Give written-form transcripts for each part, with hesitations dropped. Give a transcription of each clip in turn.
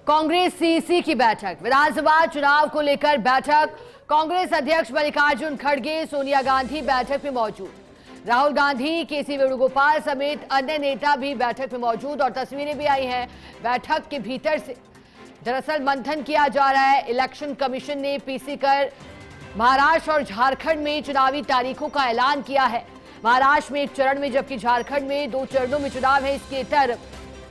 Congress CC की बैठक, विधानसभा चुनाव को लेकर बैठक। कांग्रेस अध्यक्ष मल्लिकार्जुन खड़गे, सोनिया गांधी बैठक में मौजूद। राहुल गांधी, केसी वेणुगोपाल समेत अन्य नेता भी बैठक में मौजूद और तस्वीरें भी आई हैं बैठक के भीतर से। दरअसल मंथन किया जा रहा है। इलेक्शन कमीशन ने पीसी कर महाराष्ट्र और झारखंड में चुनावी तारीखों का ऐलान किया है। महाराष्ट्र में एक चरण में जबकि झारखंड में 2 चरणों में चुनाव है। इसके इतर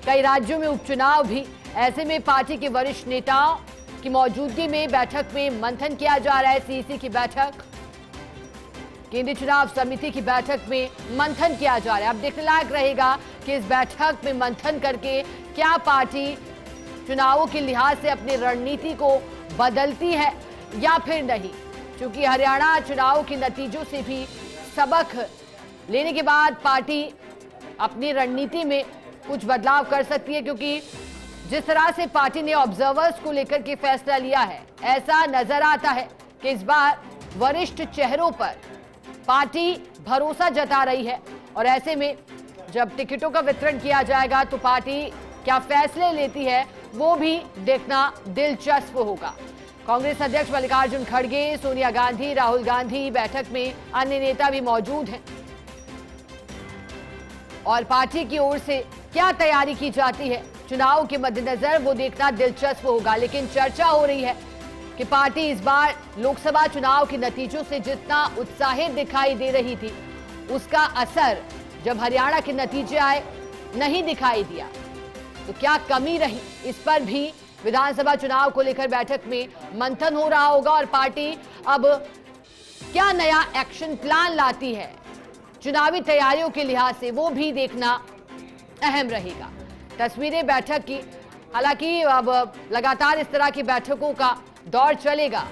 कई राज्यों में उपचुनाव भी। ऐसे में पार्टी के वरिष्ठ नेताओं की मौजूदगी में बैठक में मंथन किया जा रहा है। सीसी की बैठक, केंद्रीय चुनाव समिति की बैठक में मंथन किया जा रहा है। अब देखने लायक रहेगा कि इस बैठक में मंथन करके क्या पार्टी चुनावों के लिहाज से अपनी रणनीति को बदलती है या फिर नहीं। क्योंकि हरियाणा चुनाव के नतीजों से भी सबक लेने के बाद पार्टी अपनी रणनीति में कुछ बदलाव कर सकती है। क्योंकि जिस तरह से पार्टी ने ऑब्जर्वर्स को लेकर के फैसला लिया है, ऐसा नजर आता है कि इस बार वरिष्ठ चेहरों पर पार्टी भरोसा जता रही है। और ऐसे में जब टिकटों का वितरण किया जाएगा तो पार्टी क्या फैसले लेती है वो भी देखना दिलचस्प होगा। कांग्रेस अध्यक्ष मल्लिकार्जुन खड़गे, सोनिया गांधी, राहुल गांधी बैठक में, अन्य नेता भी मौजूद हैं और पार्टी की ओर से क्या तैयारी की जाती है चुनाव के मद्देनजर वो देखना दिलचस्प होगा। लेकिन चर्चा हो रही है कि पार्टी इस बार लोकसभा चुनाव के नतीजों से जितना उत्साहित दिखाई दे रही थी उसका असर जब हरियाणा के नतीजे आए नहीं दिखाई दिया। तो क्या कमी रही, इस पर भी विधानसभा चुनाव को लेकर बैठक में मंथन हो रहा होगा और पार्टी अब क्या नया एक्शन प्लान लाती है चुनावी तैयारियों के लिहाज से वो भी देखना अहम रहेगा। तस्वीरें बैठक की, हालांकि अब लगातार इस तरह की बैठकों का दौर चलेगा।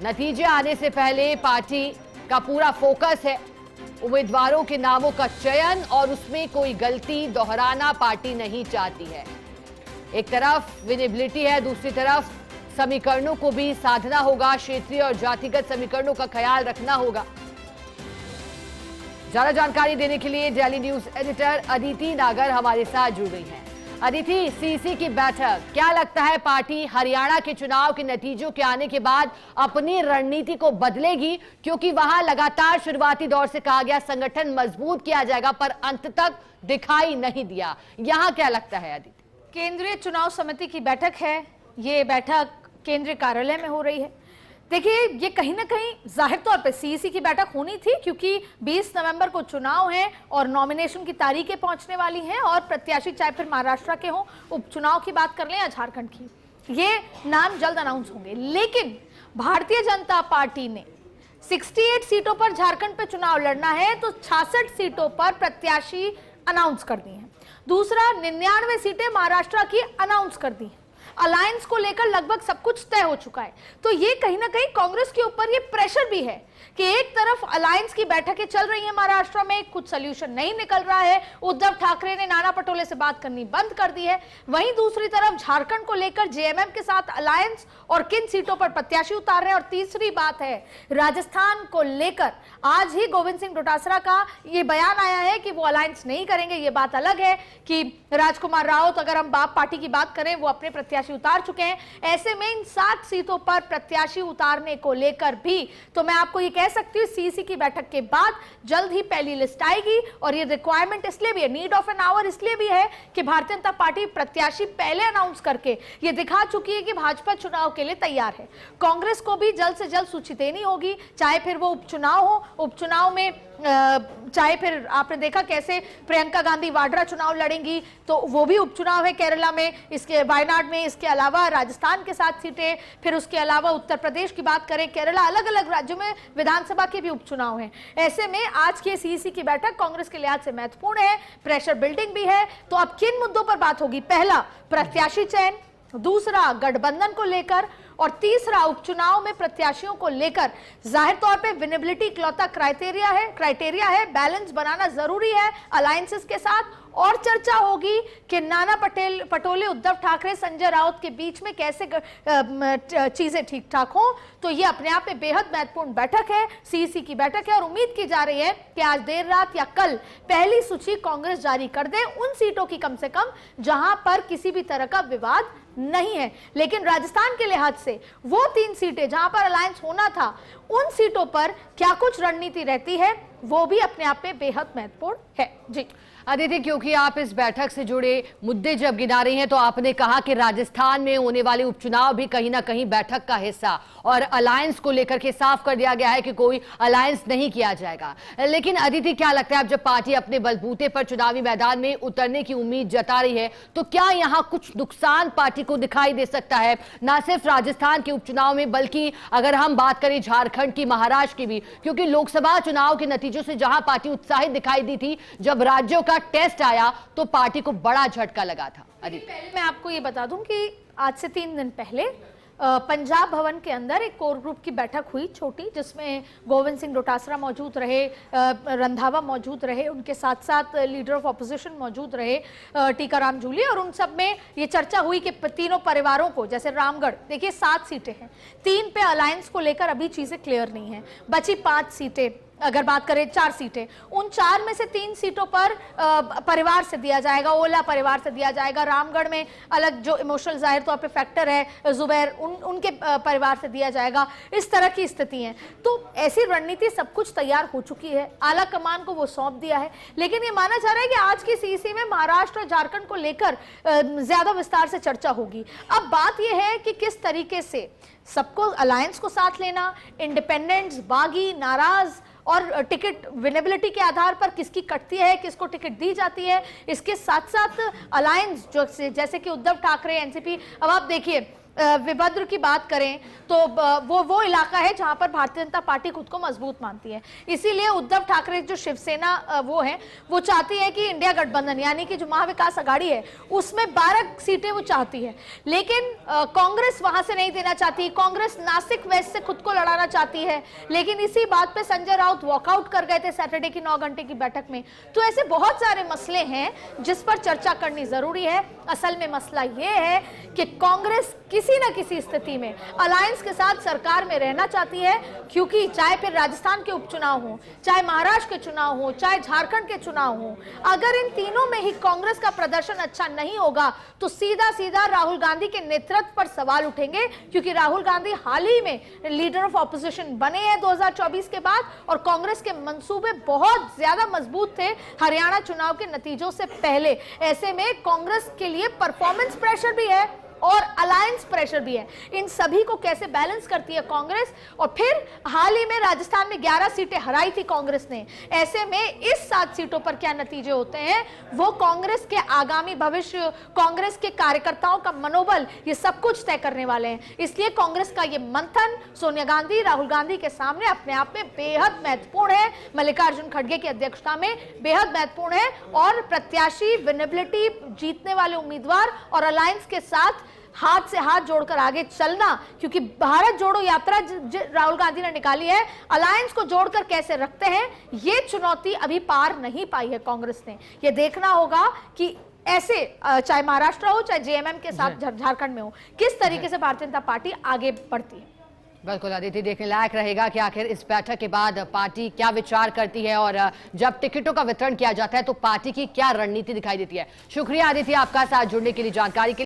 नतीजे आने से पहले पार्टी का पूरा फोकस है उम्मीदवारों के नामों का चयन और उसमें कोई गलती दोहराना पार्टी नहीं चाहती है। एक तरफ विनेबिलिटी है, दूसरी तरफ समीकरणों को भी साधना होगा, क्षेत्रीय और जातिगत समीकरणों का ख्याल रखना होगा। ज्यादा जानकारी देने के लिए डेली न्यूज एडिटर अदिति नागर हमारे साथ जुड़ गई हैं। अदिति, सीसी की बैठक, क्या लगता है पार्टी हरियाणा के चुनाव के नतीजों के आने के बाद अपनी रणनीति को बदलेगी? क्योंकि वहां लगातार शुरुआती दौर से कहा गया संगठन मजबूत किया जाएगा पर अंत तक दिखाई नहीं दिया। यहां क्या लगता है अदिति? केंद्रीय चुनाव समिति की बैठक है, ये बैठक केंद्रीय कार्यालय में हो रही है। देखिए, ये कहीं ना कहीं जाहिर तौर पे सीईसी की बैठक होनी थी क्योंकि 20 नवंबर को चुनाव है और नॉमिनेशन की तारीखें पहुंचने वाली हैं और प्रत्याशी चाहे फिर महाराष्ट्र के हों, उपचुनाव की बात कर लें या झारखंड की, ये नाम जल्द अनाउंस होंगे। लेकिन भारतीय जनता पार्टी ने 68 सीटों पर झारखंड पे चुनाव लड़ना है तो 66 सीटों पर प्रत्याशी अनाउंस कर दी है। दूसरा, 99 सीटें महाराष्ट्र की अनाउंस कर दी है। अलायंस को लेकर लगभग सब कुछ तय हो चुका है। तो ये कहीं ना कहीं कांग्रेस के ऊपर ये प्रेशर भी है कि एक तरफ अलायंस की बैठकें चल रही हैं महाराष्ट्र में, कुछ सोल्यूशन नहीं निकल रहा है, उद्धव ठाकरे ने नाना पटोले से बात करनी बंद कर दी है। वहीं दूसरी तरफ झारखंड को लेकर जेएमएम के साथ अलायंस और किन सीटों पर प्रत्याशी उतार रहे हैं। और तीसरी बात है राजस्थान को लेकर, आज ही गोविंद सिंह डोटासरा का ये बयान आया है कि वो अलायंस नहीं करेंगे। ये बात अलग है कि राजकुमार राउत, अगर हम बाप पार्टी की बात करें, वो अपने प्रत्याशी उतार चुके हैं। ऐसे में इन 7 सीटों पर प्रत्याशी उतारने को लेकर भी तो मैं आपको ये कह सकती हूँ सीसी की बैठक के बाद जल्द ही पहली लिस्ट आएगी। और ये रिक्वायरमेंट इसलिए भी है, नीड ऑफ एन आवर इसलिए भी है कि भारतीय जनता पार्टी प्रत्याशी पहले अनाउंस करके ये दिखा चुकी है कि भाजपा चुनाव के लिए तैयार है। कांग्रेस को भी जल्द से जल्द सूची देनी होगी, चाहे फिर वो उपचुनाव हो, उपचुनाव में चाहे फिर आपने देखा कैसे प्रियंका गांधी वाड्रा चुनाव लड़ेंगी, तो वो भी उपचुनाव है केरला में, इसके वायनाड में, इसके अलावा राजस्थान के 7 सीटें, फिर उसके अलावा उत्तर प्रदेश की बात करें, केरला, अलग अलग राज्यों में विधानसभा के भी उपचुनाव हैं। ऐसे में आज की सीईसी की बैठक कांग्रेस के लिहाज से महत्वपूर्ण है, प्रेशर बिल्डिंग भी है। तो अब किन मुद्दों पर बात होगी? पहला, प्रत्याशी चयन, दूसरा, गठबंधन को लेकर, और तीसरा, उपचुनाव में प्रत्याशियों को लेकर जाहिर तौर पे विनेबिलिटी इकलौता क्राइटेरिया है, बैलेंस बनाना जरूरी है अलायंसेस के साथ। और चर्चा होगी कि नाना पटोले, उद्धव ठाकरे, संजय राउत के बीच में कैसे चीजें ठीक ठाक हों। तो ये अपने आप में बेहद महत्वपूर्ण बैठक है, सीईसी की बैठक है, और उम्मीद की जा रही है कि आज देर रात या कल पहली सूची कांग्रेस जारी कर दे उन सीटों की, कम से कम जहां पर किसी भी तरह का विवाद नहीं है। लेकिन राजस्थान के लिहाज से वो 3 सीटें जहां पर अलायंस होना था, उन सीटों पर क्या कुछ रणनीति रहती है, वो भी अपने आप में बेहद महत्वपूर्ण है। जी अदिति, क्योंकि आप इस बैठक से जुड़े मुद्दे जब गिना रही हैं तो आपने कहा कि राजस्थान में होने वाले उपचुनाव भी कहीं ना कहीं बैठक का हिस्सा, और अलायंस को लेकर के साफ कर दिया गया है कि कोई अलायंस नहीं किया जाएगा। लेकिन अदिति, क्या लगता है अब जब पार्टी अपने बलबूते पर चुनावी मैदान में उतरने की उम्मीद जता रही है, तो क्या यहां कुछ नुकसान पार्टी को दिखाई दे सकता है, ना सिर्फ राजस्थान के उपचुनाव में बल्कि अगर हम बात करें झारखंड की, महाराष्ट्र की भी, क्योंकि लोकसभा चुनाव के नतीजों से जहां पार्टी उत्साहित दिखाई दी थी, जब राज्यों का टेस्ट आया तो पार्टी को बड़ा झटका लगा था। पहले मैं आपको ये बता दूं कि आज से 3 दिन पहले पंजाब भवन के अंदर एक कोर ग्रुप की बैठक हुई छोटी, जिसमें गोविंद सिंह डोटासरा मौजूद रहे, रंधावा मौजूद रहे, उनके साथ साथ लीडर ऑफ ऑपोजिशन मौजूद रहे टीकाराम जूली, और उन सब में ये चर्चा हुई कि तीनों परिवारों को, जैसे रामगढ़, देखिए 7 सीटें हैं, 3 पे अलायंस को लेकर अभी चीजें क्लियर नहीं है, बची 5 सीटें, अगर बात करें 4 सीटें, उन 4 में से 3 सीटों पर परिवार से दिया जाएगा, ओला परिवार से दिया जाएगा, रामगढ़ में अलग जो इमोशनल जाहिर तौर पे फैक्टर है जुबैर, उनके परिवार से दिया जाएगा। इस तरह की स्थिति है, तो ऐसी रणनीति सब कुछ तैयार हो चुकी है, आला कमान को वो सौंप दिया है। लेकिन ये माना जा रहा है कि आज की सीईसी में महाराष्ट्र और झारखंड को लेकर ज्यादा विस्तार से चर्चा होगी। अब बात यह है कि किस तरीके से सबको, अलायंस को साथ लेना, इंडिपेंडेंट्स, बागी, नाराज, और टिकट विनेबिलिटी के आधार पर किसकी कटती है, किसको टिकट दी जाती है, इसके साथ साथ अलायंस जो जैसे कि उद्धव ठाकरे, एनसीपी, अब आप देखिए विभद्र की बात करें तो वो इलाका है जहां पर भारतीय जनता पार्टी खुद को मजबूत मानती है, इसीलिए उद्धव ठाकरे जो शिवसेना वो चाहती है कि इंडिया गठबंधन यानी कि जो महाविकास आघाड़ी है उसमें 12 सीटें वो चाहती है। लेकिन कांग्रेस वहां से नहीं देना चाहती, कांग्रेस नासिक वेस्ट से खुद को लड़ाना चाहती है। लेकिन इसी बात पे संजय राउत वॉकआउट कर गए थे सैटरडे की 9 घंटे की बैठक में। तो ऐसे बहुत सारे मसले हैं जिस पर चर्चा करनी जरूरी है। असल में मसला ये है कि कांग्रेस किसी न किसी स्थिति में अलायंस के साथ सरकार में रहना चाहती है, क्योंकि चाहे फिर राजस्थान के उपचुनाव हो, चाहे महाराष्ट्र के चुनाव हो, चाहे झारखंड के चुनाव हो, अगर इन तीनों में ही कांग्रेस का प्रदर्शन अच्छा नहीं होगा तो सीधा सीधा राहुल गांधी के नेतृत्व पर सवाल उठेंगे, क्योंकि राहुल गांधी हाल ही में लीडर ऑफ ऑपोजिशन बने हैं 2024 के बाद, और कांग्रेस के मंसूबे बहुत ज्यादा मजबूत थे हरियाणा चुनाव के नतीजों से पहले। ऐसे में कांग्रेस के लिए परफॉर्मेंस प्रेशर भी है और अलायंस प्रेशर भी है। इन सभी को कैसे बैलेंस करती है कांग्रेस? और फिर हाल ही में राजस्थान में 11 सीटें हराई थी कांग्रेस ने, ऐसे में इस 7 सीटों पर क्या नतीजे होते हैं, वो कांग्रेस के आगामी भविष्य, कांग्रेस के कार्यकर्ताओं का मनोबल, ये सब कुछ तय करने वाले हैं। इसलिए कांग्रेस का ये मंथन सोनिया गांधी, राहुल गांधी के सामने अपने आप में बेहद महत्वपूर्ण है, मल्लिकार्जुन खड़गे की अध्यक्षता में बेहद महत्वपूर्ण है। और प्रत्याशी, विनेबिलिटी, जीतने वाले उम्मीदवार और अलायंस के साथ हाथ से हाथ जोड़कर आगे चलना, क्योंकि भारत जोड़ो यात्रा राहुल गांधी ने निकाली है, अलायंस को जोड़कर कैसे रखते हैं, ये चुनौती अभी पार नहीं पाई है कांग्रेस ने। ये देखना होगा कि ऐसे चाहे महाराष्ट्र हो, चाहे जेएमएम के साथ झारखंड में हो, किस तरीके से भारतीय जनता पार्टी आगे बढ़ती है। बिल्कुल अदिति, देखने लायक रहेगा कि आखिर इस बैठक के बाद पार्टी क्या विचार करती है, और जब टिकटों का वितरण किया जाता है तो पार्टी की क्या रणनीति दिखाई देती है। शुक्रिया अदिति, आपका साथ जुड़ने के लिए, जानकारी के लिए।